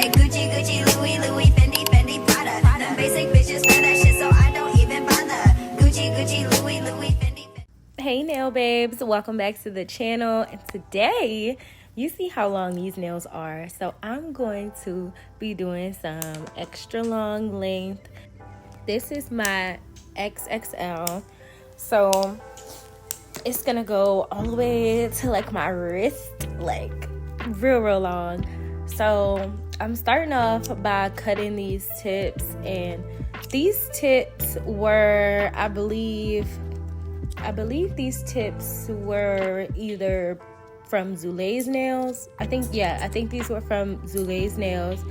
like Gucci, Gucci, Louis, Louis, Fendi, Fendi, Prada. Them basic bitches wear that shit, so I don't even bother. Gucci, Gucci, Louis, Louis, Fendi, Fendi. Hey nail babes, welcome back to the channel, and today you see how long these nails are, so I'm going to be doing some extra long length. This is my XXL, so it's gonna go all the way to like my wrist, like real long. So I'm starting off by cutting these tips, and these tips were, I believe these tips were either from Zule's Nails. I think these were from Zule's Nails.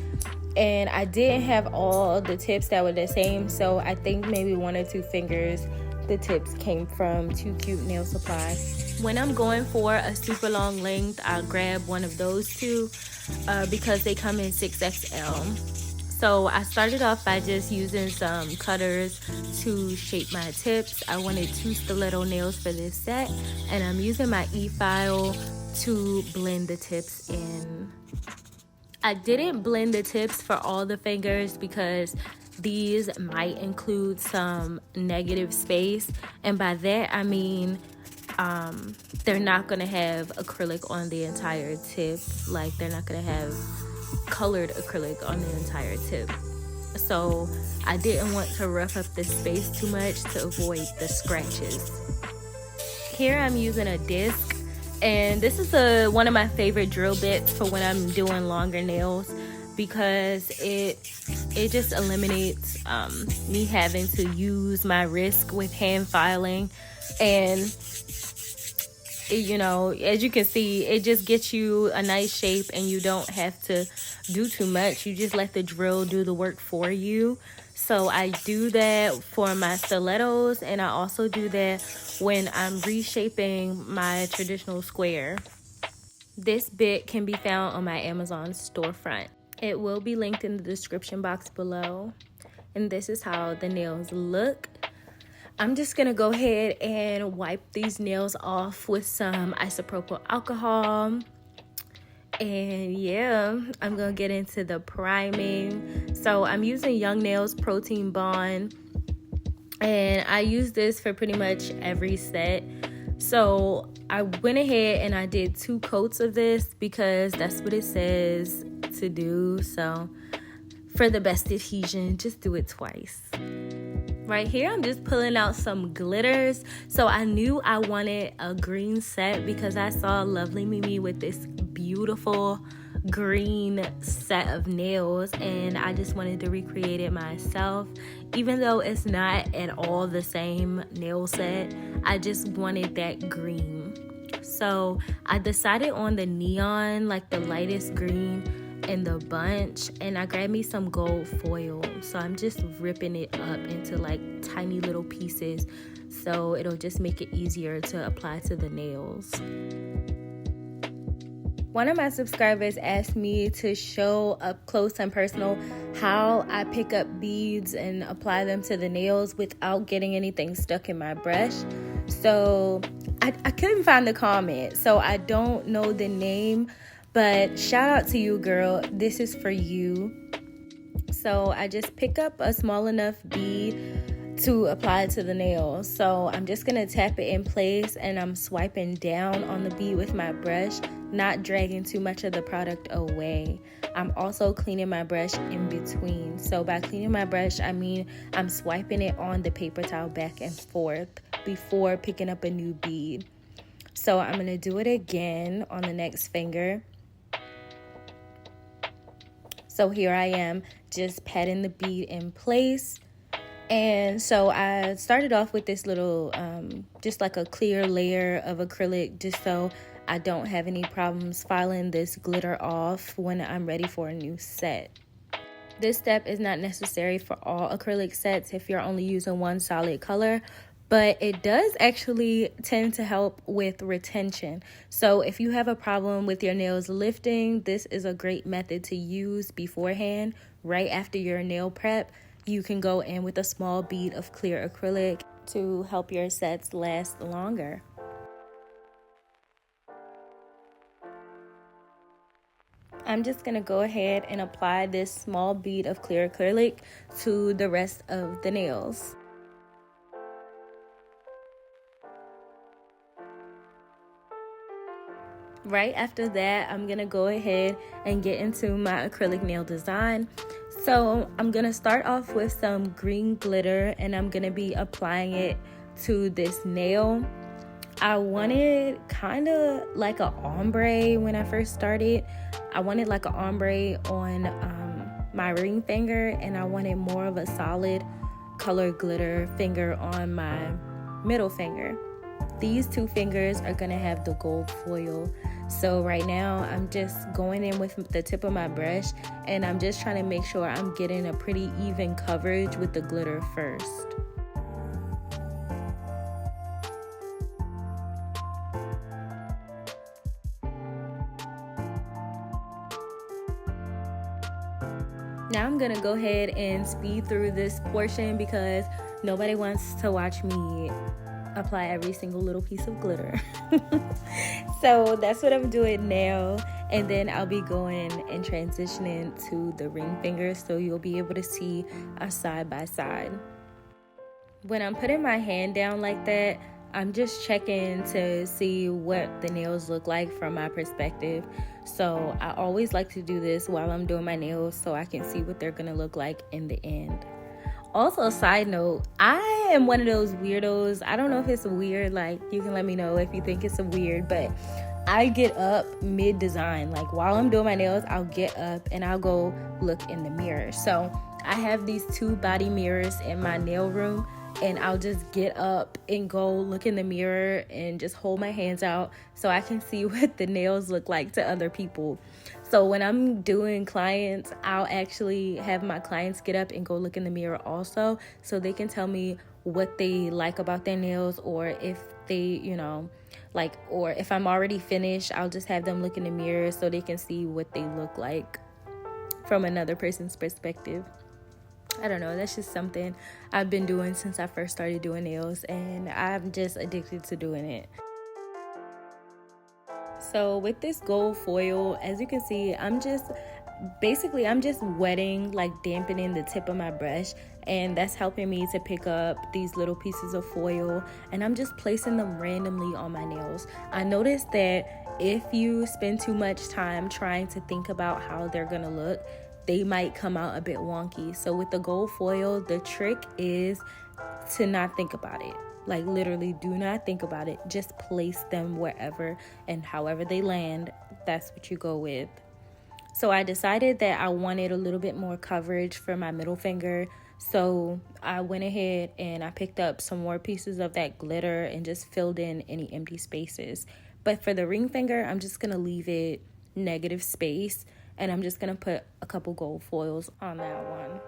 And I didn't have all the tips that were the same, so I think maybe one or two fingers the tips came from Too Cute Nail Supply. When I'm going for a super long length, I'll grab one of those two because they come in 6XL. So I started off by just using some cutters to shape my tips. I wanted 2 stiletto nails for this set, and I'm using my e-file to blend the tips in. I didn't blend the tips for all the fingers because these might include some negative space, and by that I mean they're not gonna have acrylic on the entire tip. Like, they're not gonna have colored acrylic on the entire tip. So I didn't want to rough up the space too much to avoid the scratches. Here I'm using a disc, and this is one of my favorite drill bits for when I'm doing longer nails because it just eliminates me having to use my wrist with hand filing. And you know, as you can see, it just gets you a nice shape and you don't have to do too much. You just let the drill do the work for you. So I do that for my stilettos, and I also do that when I'm reshaping my traditional square. This bit can be found on my Amazon storefront. It will be linked in the description box below. And this is how the nails look. I'm just gonna go ahead and wipe these nails off with some isopropyl alcohol. And yeah, I'm gonna get into the priming. So I'm using Young Nails Protein Bond, and I use this for pretty much every set. So I went ahead and I did 2 coats of this because that's what it says to do. So for the best adhesion, just do it twice. Right here, I'm just pulling out some glitters. So I knew I wanted a green set because I saw Lovely Mimi with this beautiful green set of nails, and I just wanted to recreate it myself. Even though it's not at all the same nail set, I just wanted that green. So I decided on the neon, like the lightest green in the bunch, and I grabbed me some gold foil. So I'm just ripping it up into like tiny little pieces, so it'll just make it easier to apply to the nails. One of my subscribers asked me to show up close and personal how I pick up beads and apply them to the nails without getting anything stuck in my brush. So I couldn't find the comment, so I don't know the name, but shout out to you, girl. This is for you. So I just pick up a small enough bead to apply to the nail. So I'm just gonna tap it in place, and I'm swiping down on the bead with my brush, not dragging too much of the product away. I'm also cleaning my brush in between. So by cleaning my brush, I mean I'm swiping it on the paper towel back and forth before picking up a new bead. So I'm gonna do it again on the next finger. So here I am, just patting the bead in place. And so I started off with this little, just like a clear layer of acrylic, just so I don't have any problems filing this glitter off when I'm ready for a new set. This step is not necessary for all acrylic sets if you're only using one solid color, but it does actually tend to help with retention. So if you have a problem with your nails lifting, this is a great method to use beforehand. Right after your nail prep, you can go in with a small bead of clear acrylic to help your sets last longer. I'm just going to go ahead and apply this small bead of clear acrylic to the rest of the nails. Right after that, I'm going to go ahead and get into my acrylic nail design. So I'm going to start off with some green glitter, and I'm going to be applying it to this nail. I wanted kind of like an ombre when I first started. I wanted like an ombre on my ring finger, and I wanted more of a solid color glitter finger on my middle finger. These two fingers are going to have the gold foil. So right now I'm just going in with the tip of my brush, and I'm just trying to make sure I'm getting a pretty even coverage with the glitter first. Now I'm gonna go ahead and speed through this portion because nobody wants to watch me apply every single little piece of glitter. So that's what I'm doing now, and then I'll be going and transitioning to the ring finger, so you'll be able to see a side by side. When I'm putting my hand down like that, I'm just checking to see what the nails look like from my perspective. So I always like to do this while I'm doing my nails so I can see what they're gonna look like in the end. Also, side note, I am one of those weirdos. I don't know if it's weird, like you can let me know if you think it's weird, but I get up mid-design. Like while I'm doing my nails, I'll get up and I'll go look in the mirror. So I have these 2 body mirrors in my nail room, and I'll just get up and go look in the mirror and just hold my hands out so I can see what the nails look like to other people. So when I'm doing clients, I'll actually have my clients get up and go look in the mirror also, so they can tell me what they like about their nails, or if they, or if I'm already finished, I'll just have them look in the mirror so they can see what they look like from another person's perspective. I don't know, that's just something I've been doing since I first started doing nails, and I'm just addicted to doing it. So with this gold foil, as you can see, I'm just wetting, like dampening the tip of my brush, and that's helping me to pick up these little pieces of foil, and I'm just placing them randomly on my nails. I noticed that if you spend too much time trying to think about how they're gonna look, they might come out a bit wonky. So with the gold foil, the trick is to not think about it. Like literally do not think about it. Just place them wherever and however they land, that's what you go with. So I decided that I wanted a little bit more coverage for my middle finger. So I went ahead and I picked up some more pieces of that glitter and just filled in any empty spaces. But for the ring finger, I'm just going to leave it negative space, and I'm just going to put a couple gold foils on that one.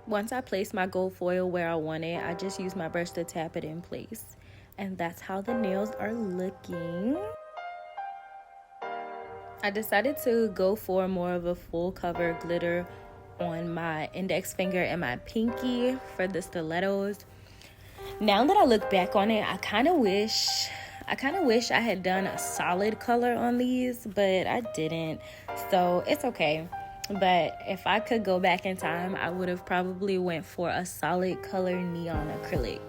Once I place my gold foil where I want it, I just use my brush to tap it in place. And that's how the nails are looking. I decided to go for more of a full cover glitter on my index finger and my pinky for the stilettos. Now that I look back on it, I kind of wish I had done a solid color on these, but I didn't. So it's okay. But if I could go back in time, I would have probably went for a solid color neon acrylic.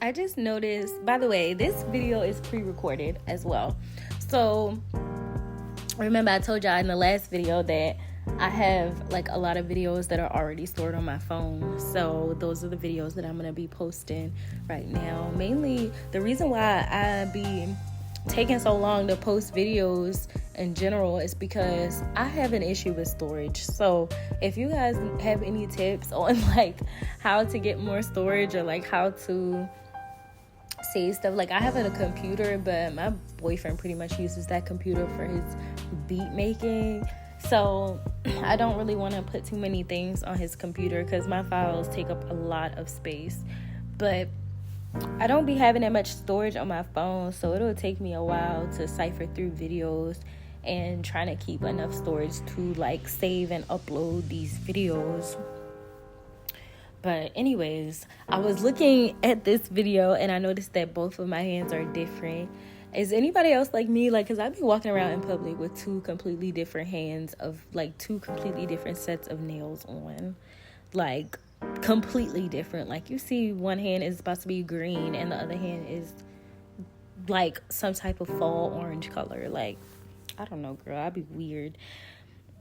I just noticed, by the way, this video is pre-recorded as well. So remember I told y'all in the last video that I have like a lot of videos that are already stored on my phone. So those are the videos that I'm going to be posting right now. Mainly the reason why I be taking so long to post videos in general is because I have an issue with storage. So if you guys have any tips on like how to get more storage, or like how to save stuff, like I have a computer, but my boyfriend pretty much uses that computer for his beat making. So I don't really want to put too many things on his computer because my files take up a lot of space. But I don't be having that much storage on my phone, so it'll take me a while to cipher through videos and trying to keep enough storage to like save and upload these videos. But anyways, I was looking at this video and I noticed that both of my hands are different. Is anybody else like me? Like, because I be walking around in public with two completely different hands of like two completely different sets of nails on. Like, completely different. Like, you see one hand is supposed to be green and the other hand is like some type of fall orange color. Like, I don't know, girl. I'd be weird.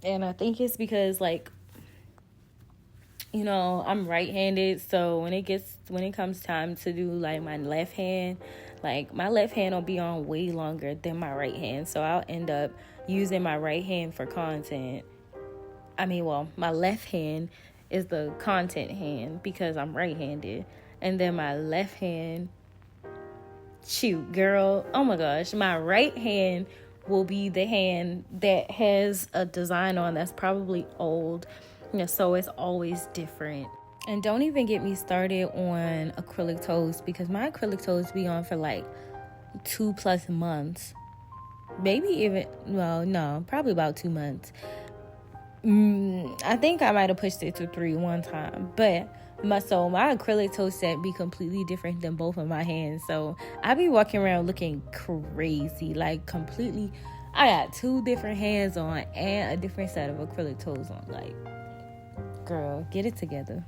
And I think it's because, like, you know, I'm right-handed, so when it comes time to do like my left hand, like my left hand will be on way longer than my right hand, so I'll end up using my right hand for content. My left hand is the content hand because I'm right-handed, and then my left hand, shoot, girl, oh my gosh, my right hand will be the hand that has a design on that's probably old. Yeah, so it's always different. And don't even get me started on acrylic toes because my acrylic toes be on for like 2+ months. Maybe even, well, no, probably about 2 months. I think I might have pushed it to 3 one time. But my acrylic toe set be completely different than both of my hands. So I be walking around looking crazy, like completely. I got 2 different hands on and a different set of acrylic toes on. Like, girl, get it together.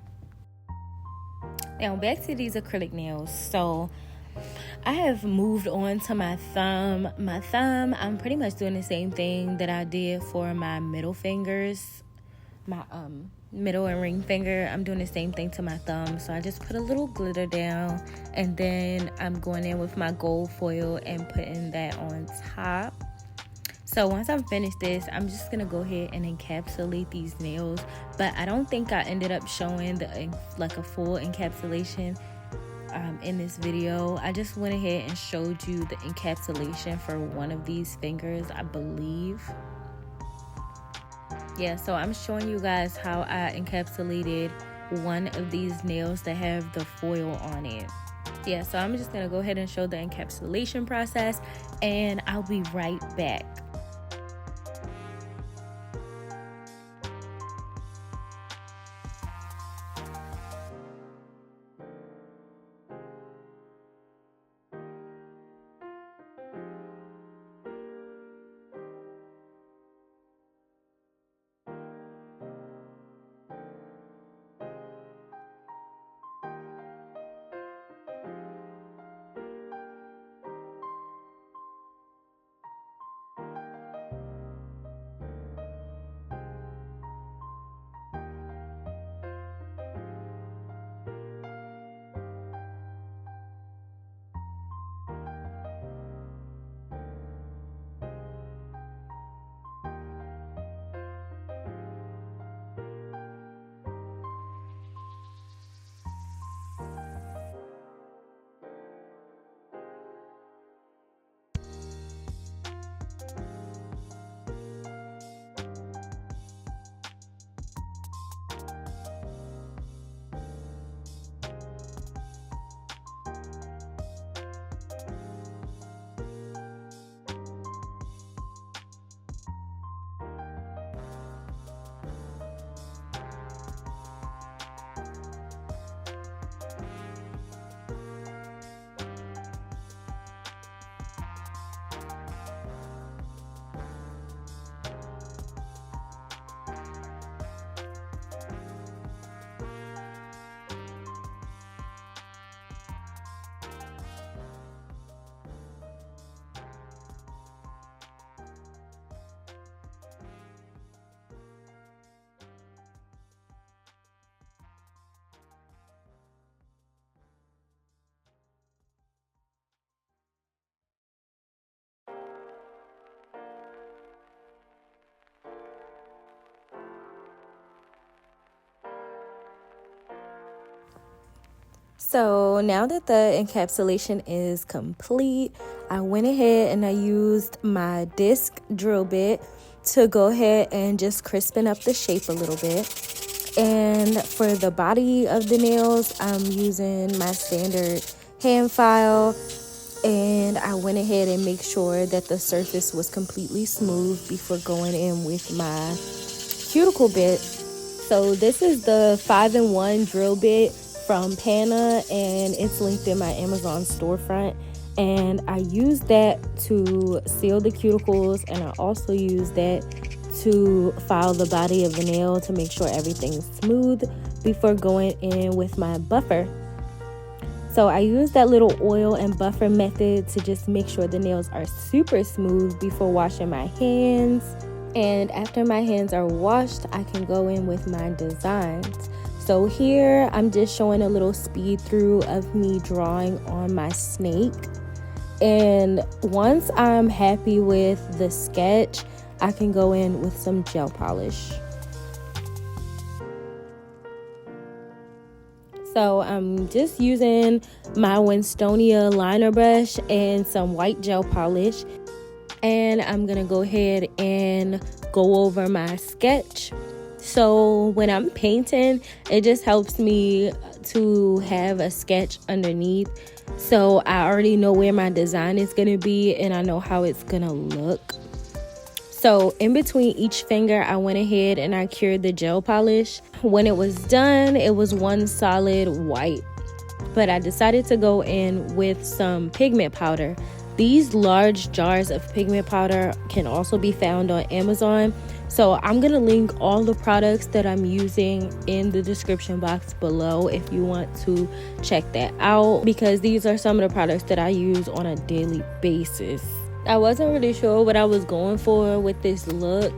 Now back to these acrylic nails. So I have moved on to my thumb. I'm pretty much doing the same thing that I did for my middle fingers, my middle and ring finger. I'm doing the same thing to my thumb. So I just put a little glitter down, and then I'm going in with my gold foil and putting that on top. So once I'm finished this, I'm just going to go ahead and encapsulate these nails. But I don't think I ended up showing a full encapsulation in this video. I just went ahead and showed you the encapsulation for one of these fingers, I believe. Yeah, so I'm showing you guys how I encapsulated one of these nails that have the foil on it. Yeah, so I'm just going to go ahead and show the encapsulation process, and I'll be right back. So now that the encapsulation is complete, I went ahead and I used my disc drill bit to go ahead and just crispen up the shape a little bit. And for the body of the nails, I'm using my standard hand file, and I went ahead and make sure that the surface was completely smooth before going in with my cuticle bit. So this is the 5-in-1 drill bit from Pana, and it's linked in my Amazon storefront. And I use that to seal the cuticles, and I also use that to file the body of the nail to make sure everything's smooth before going in with my buffer. So I use that little oil and buffer method to just make sure the nails are super smooth before washing my hands. And after my hands are washed, I can go in with my designs. So here I'm just showing a little speed through of me drawing on my snake. And once I'm happy with the sketch, I can go in with some gel polish. So I'm just using my Winstonia liner brush and some white gel polish. And I'm going to go ahead and go over my sketch. So when I'm painting, it just helps me to have a sketch underneath. So I already know where my design is going to be, and I know how it's going to look. So in between each finger, I went ahead and I cured the gel polish. When it was done, it was one solid white. But I decided to go in with some pigment powder. These large jars of pigment powder can also be found on Amazon. So I'm going to link all the products that I'm using in the description box below if you want to check that out, because these are some of the products that I use on a daily basis. I wasn't really sure what I was going for with this look,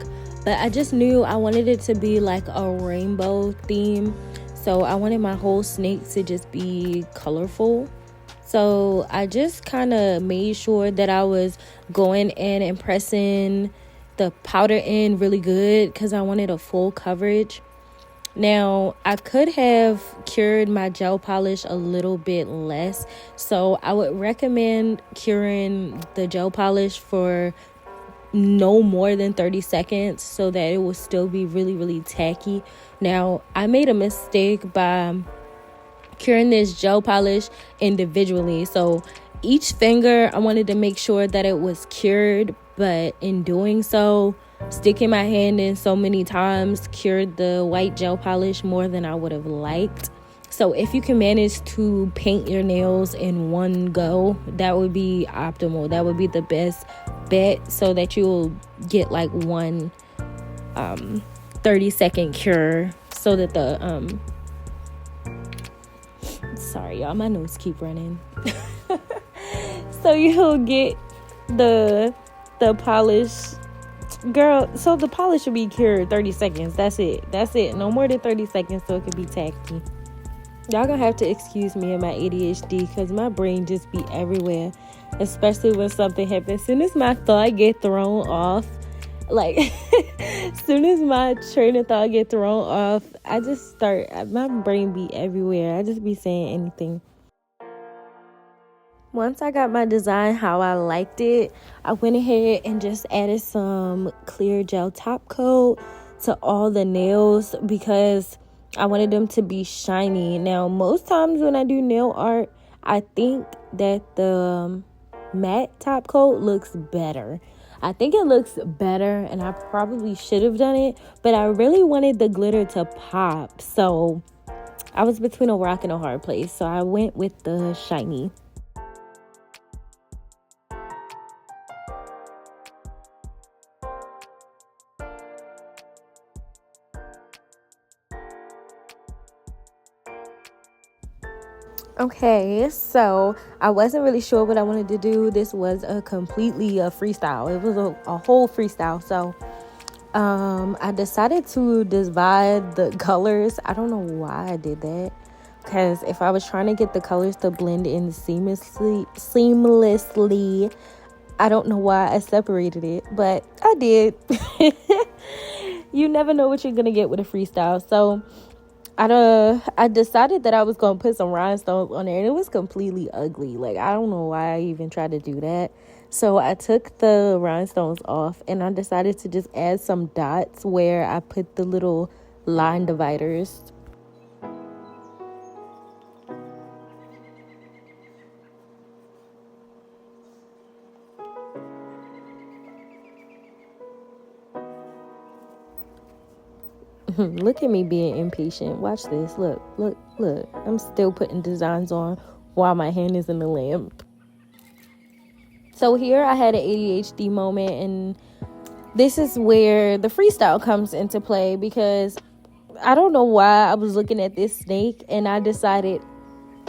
but I just knew I wanted it to be like a rainbow theme. So I wanted my whole snake to just be colorful. So I just kind of made sure that I was going in and pressing the powder in really good because I wanted a full coverage. Now, I could have cured my gel polish a little bit less. So I would recommend curing the gel polish for no more than 30 seconds so that it will still be really, really tacky. Now, I made a mistake by curing this gel polish individually. So each finger, I wanted to make sure that it was cured, but in doing so, sticking my hand in so many times cured the white gel polish more than I would have liked. So if you can manage to paint your nails in one go, that would be optimal. That would be the best bet, so that you'll get like one 30-second cure, so that the sorry y'all, my nose keep running. So you'll get the polish, girl. So the polish should be cured 30 seconds. That's it. No more than 30 seconds, so it can be tacky. Y'all gonna have to excuse me and my ADHD, because my brain just be everywhere, especially when something happens. As soon as my thought get thrown off, like as soon as my train of thought get thrown off, I just start, my brain be everywhere. I just be saying anything. Once I got my design how I liked it, I went ahead and just added some clear gel top coat to all the nails because I wanted them to be shiny. Now, most times when I do nail art, I think that the matte top coat looks better. I think it looks better, and I probably should have done it, but I really wanted the glitter to pop. So I was between a rock and a hard place, so I went with the shiny. Okay, so I wasn't really sure what I wanted to do. This was completely a freestyle. It was a whole freestyle. So I decided to divide the colors. I don't know why I did that, because if I was trying to get the colors to blend in seamlessly, I don't know why I separated it, but I did. You never know what you're gonna get with a freestyle. So I decided that I was going to put some rhinestones on there, and it was completely ugly. Like, I don't know why I even tried to do that. So I took the rhinestones off and I decided to just add some dots where I put the little line dividers. Look at me being impatient. Watch this. Look, look, look. I'm still putting designs on while my hand is in the lamp. So here I had an ADHD moment, and this is where the freestyle comes into play, because I don't know why I was looking at this snake and I decided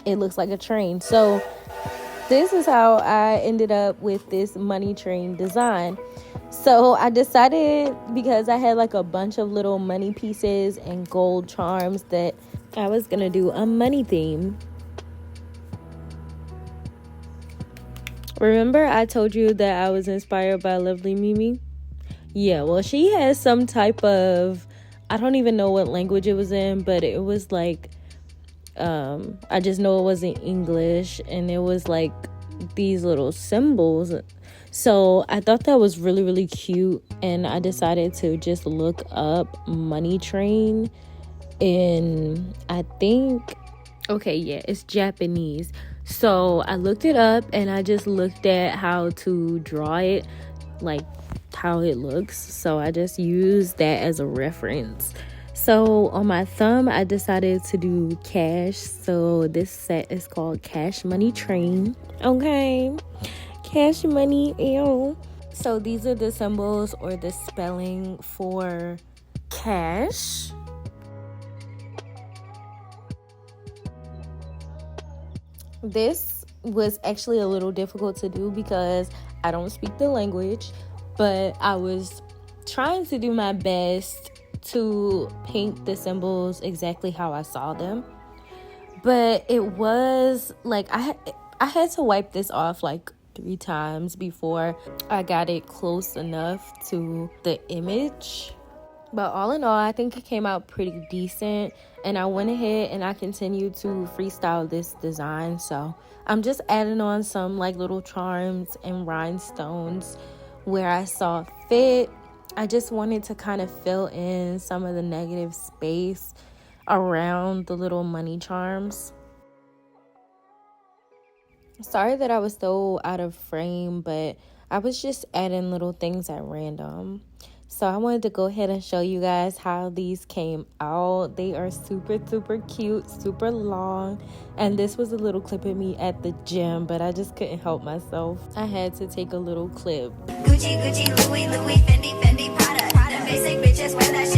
it looks like a train. So this is how I ended up with this money train design. So I decided, because I had like a bunch of little money pieces and gold charms, that I was gonna do a money theme. Remember I told you that I was inspired by Lovely Mimi? Yeah, well, she has some type of, I don't even know what language it was in, but it was like, I just know it wasn't English, and it was like these little symbols. So I thought that was really, really cute, and I decided to just look up money train in, I think, okay, yeah, it's Japanese. So I looked it up and I just looked at how to draw it, like how it looks. So I just used that as a reference. So on my thumb, I decided to do cash. So this set is called Cash Money Train. Okay. Cash money. Ew. So these are the symbols or the spelling for cash. This was actually a little difficult to do because I don't speak the language, but I was trying to do my best to paint the symbols exactly how I saw them. But it was like I had to wipe this off like 3 times before I got it close enough to the image. But all in all, I think it came out pretty decent, and I went ahead and I continued to freestyle this design. So I'm just adding on some like little charms and rhinestones where I saw fit. I just wanted to kind of fill in some of the negative space around the little money charms. Sorry that I was so out of frame, but I was just adding little things at random. So I wanted to go ahead and show you guys how these came out. They are super, super cute, super long. And this was a little clip of me at the gym, but I just couldn't help myself. I had to take a little clip. Gucci, Gucci, Louis, Louis, Fendi, Fendi, Prada. Them basic bitches wear that shit.